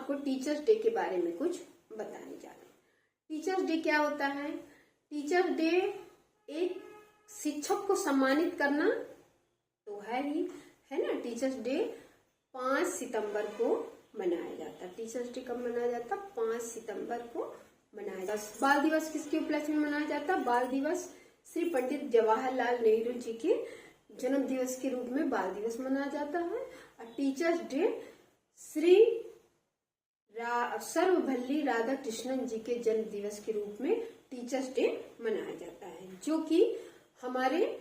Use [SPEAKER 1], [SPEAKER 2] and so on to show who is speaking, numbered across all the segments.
[SPEAKER 1] आपको teachers day के बारे में कुछ बताने जा रही हूँ। टीचर्स डे क्या होता है? टीचर्स डे एक शिक्षक को सम्मानित करना तो है ही, है ना। टीचर्स डे 5 सितंबर को मनाया जाता है। टीचर्स डे कब मनाया जाता? 5 सितंबर को मनाया जाता। बाल दिवस किसके उपलक्ष्य में मनाया जाता? बाल दिवस श्री पंडित जवाहरलाल नेहरू जी के जन्म दिवस के रूप में बाल दिवस मनाया जाता है। और टीचर्स डे श्री सर्वपल्ली राधाकृष्णन जी के जन्म दिवस के रूप में टीचर्स डे मनाया जाता है, जो कि हमारे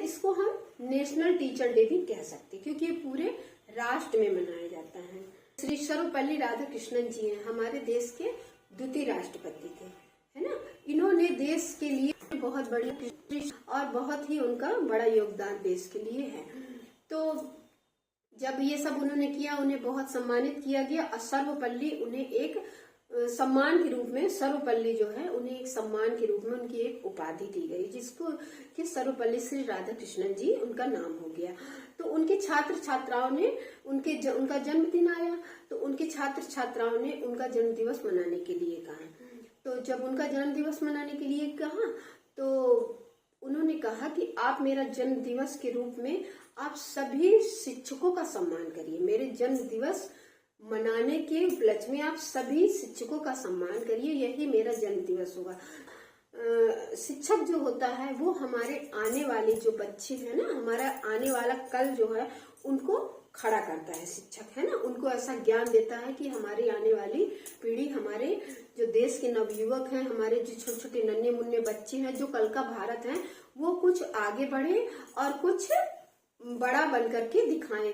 [SPEAKER 1] इसको हम नेशनल टीचर डे भी कह सकते हैं, क्योंकि ये पूरे राष्ट्र में मनाया जाता है। श्री सर्वपल्ली राधाकृष्णन जी हैं, हमारे देश के द्वितीय राष्ट्रपति थे, है ना। इन्होंने देश के लिए बहुत बड़ी और बहुत ही उनका बड़ा योगदान देश के लिए है। तो जब ये सब उन्होंने किया, उन्हें बहुत सम्मानित किया गया। और सर्वपल्ली उन्हें एक सम्मान के रूप में, सर्वपल्ली जो है उन्हें एक सम्मान के रूप में उनकी एक उपाधि दी गई, जिसको कि सर्वपल्ली श्री राधाकृष्णन जी उनका नाम हो गया। तो उनके छात्र छात्राओं ने उनका जन्मदिन आया, तो उनके छात्र छात्राओं ने उनका जन्म दिवस मनाने के लिए कहा। तो जब उनका जन्म दिवस मनाने के लिए कहा, तो उन्होंने कहा कि आप मेरा जन्म दिवस के रूप में आप सभी शिक्षकों का सम्मान करिए। मेरे जन्म दिवस मनाने के उपलक्ष्य में आप सभी शिक्षकों का सम्मान करिए, यही मेरा जन्म दिवस होगा। शिक्षक जो होता है वो हमारे आने वाले जो बच्चे हैं ना, हमारा आने वाला कल जो है उनको खड़ा करता है शिक्षक, है ना। उनको ऐसा ज्ञान देता है कि हमारी आने वाली पीढ़ी, हमारे जो देश के नवयुवक हैं, हमारे जो छोटे छोटे नन्हे मुन्ने बच्चे हैं, जो कल का भारत है, वो कुछ आगे बढ़े और कुछ बड़ा बन करके दिखाएं।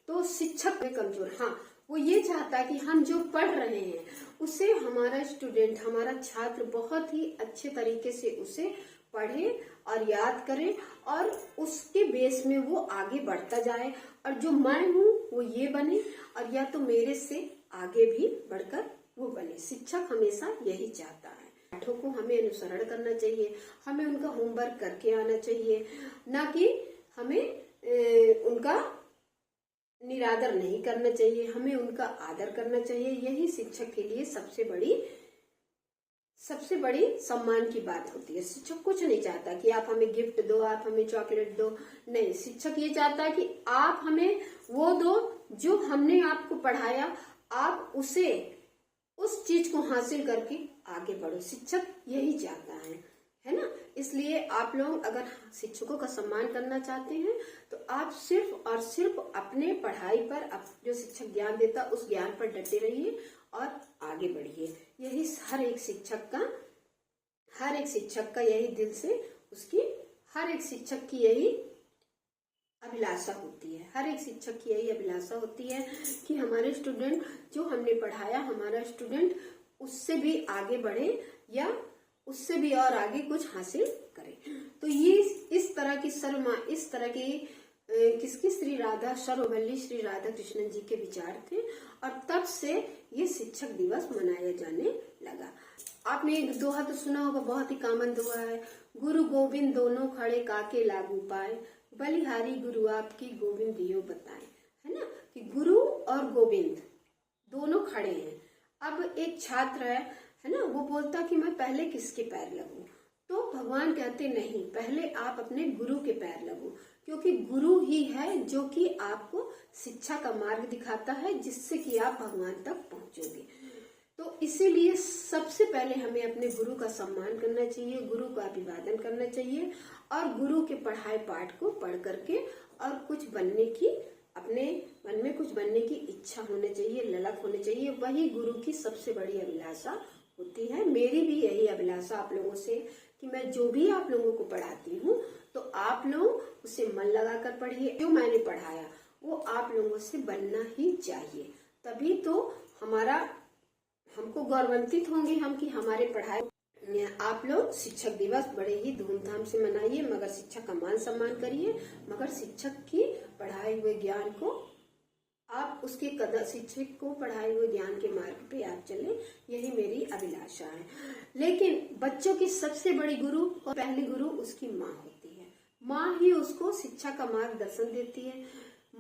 [SPEAKER 1] तो शिक्षक में कमजोर, हाँ, वो ये चाहता है कि हम जो पढ़ रहे हैं उसे हमारा स्टूडेंट, हमारा छात्र बहुत ही अच्छे तरीके से उसे पढ़े और याद करे, और उसके बेस में वो आगे बढ़ता जाए, और जो मैं हूँ वो ये बने, और या तो मेरे से आगे भी बढ़कर वो बने। शिक्षक हमेशा यही चाहता है। पाठों को हमें अनुसरण करना चाहिए, हमें उनका होमवर्क करके आना चाहिए, ना कि हमें उनका निरादर नहीं करना चाहिए, हमें उनका आदर करना चाहिए। यही शिक्षक के लिए सबसे बड़ी सम्मान की बात होती है। शिक्षक कुछ नहीं चाहता कि आप हमें गिफ्ट दो, आप हमें चॉकलेट दो, नहीं। शिक्षक ये चाहता है कि आप हमें वो दो जो हमने आपको पढ़ाया, आप उस चीज को हासिल करके आगे बढ़ो। शिक्षक यही चाहता है ना। इसलिए आप लोग अगर शिक्षकों का सम्मान करना चाहते हैं तो आप सिर्फ और सिर्फ अपने पढ़ाई पर, जो शिक्षक ज्ञान देता उस ज्ञान पर डटे रहिए और आगे बढ़िए। यही हर एक शिक्षक का यही दिल से उसकी, हर एक शिक्षक की यही अभिलाषा होती है। हर एक शिक्षक की यही अभिलाषा होती है कि हमारे स्टूडेंट, जो हमने पढ़ाया, हमारा स्टूडेंट उससे भी आगे बढ़े या उससे भी और आगे कुछ हासिल करे। तो ये इस तरह की किसकी, सर्वपल्ली श्री राधाकृष्णन जी के विचार थे, और तब से ये शिक्षक दिवस मनाया जाने लगा। आपने एक दोहा तो सुना होगा, बहुत ही कॉमन दोहा है, गुरु गोविंद दोनों खड़े काके लागू पाए, बलिहारी गुरु आपकी गोविंद दियो बताए, है ना। कि गुरु और गोविंद दोनों खड़े हैं। अब एक छात्र है ना, वो बोलता कि मैं पहले किसके पैर लगूं, तो भगवान कहते नहीं, पहले आप अपने गुरु के पैर लगो, क्योंकि गुरु ही है जो कि आपको शिक्षा का मार्ग दिखाता है, जिससे कि आप भगवान तक पहुंचोगे। तो इसीलिए सबसे पहले हमें अपने गुरु का सम्मान करना चाहिए, गुरु का अभिवादन करना चाहिए, और गुरु के पढ़ाए पाठ को पढ़ करके और कुछ बनने की, अपने मन में कुछ बनने की इच्छा होनी चाहिए, ललक होनी चाहिए। वही गुरु की सबसे बड़ी अभिलाषा होती है। मेरी भी यही अभिलाषा आप लोगों से कि मैं जो भी आप लोगों को पढ़ाती हूँ, तो आप लोग उसे मन लगाकर पढ़िए। जो मैंने पढ़ाया वो आप लोगों से बनना ही चाहिए, तभी तो हमको गौरवान्वित होंगे हम कि हमारे पढ़ाए। आप लोग शिक्षक दिवस बड़े ही धूमधाम से मनाइए, मगर शिक्षक का मान सम्मान करिए, मगर शिक्षक की पढ़ाए हुए ज्ञान को आप शिक्षक को पढ़ाए हुए ज्ञान के मार्ग पे आप चले, यही मेरी अभिलाषा है। लेकिन बच्चों की सबसे बड़ी गुरु और पहली गुरु उसकी माँ होती है। माँ ही उसको शिक्षा का मार्गदर्शन देती है,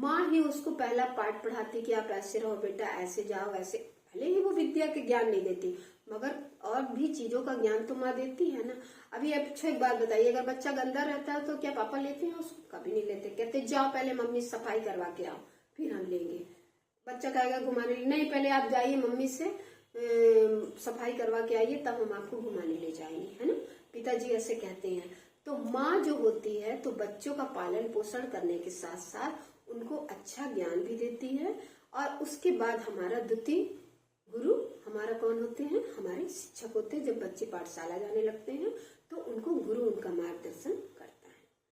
[SPEAKER 1] माँ ही उसको पहला पाठ पढ़ाती कि आप ऐसे रहो बेटा, ऐसे जाओ, ऐसे भले ही वो विद्या के ज्ञान नहीं देती, मगर और भी चीजों का ज्ञान तो माँ देती है ना। अभी अच्छा एक बात बताइए, अगर बच्चा गंदा रहता है तो क्या पापा लेते हैं उसको? कभी नहीं लेते। कहते जाओ पहले मम्मी सफाई करवा के आओ, फिर हम लेंगे। बच्चा कहेगा घुमाने नहीं, पहले आप जाइए मम्मी से सफाई करवा के आइए, तब हम आपको घुमाने ले जाएंगे, है ना। पिताजी ऐसे कहते हैं। तो माँ जो होती है तो बच्चों का पालन पोषण करने के साथ साथ उनको अच्छा ज्ञान भी देती है। और उसके बाद हमारा द्वितीय गुरु हमारा कौन होते हैं? हमारे शिक्षक होते हैं। जब बच्चे पाठशाला जाने लगते हैं तो उनको गुरु उनका मार्गदर्शन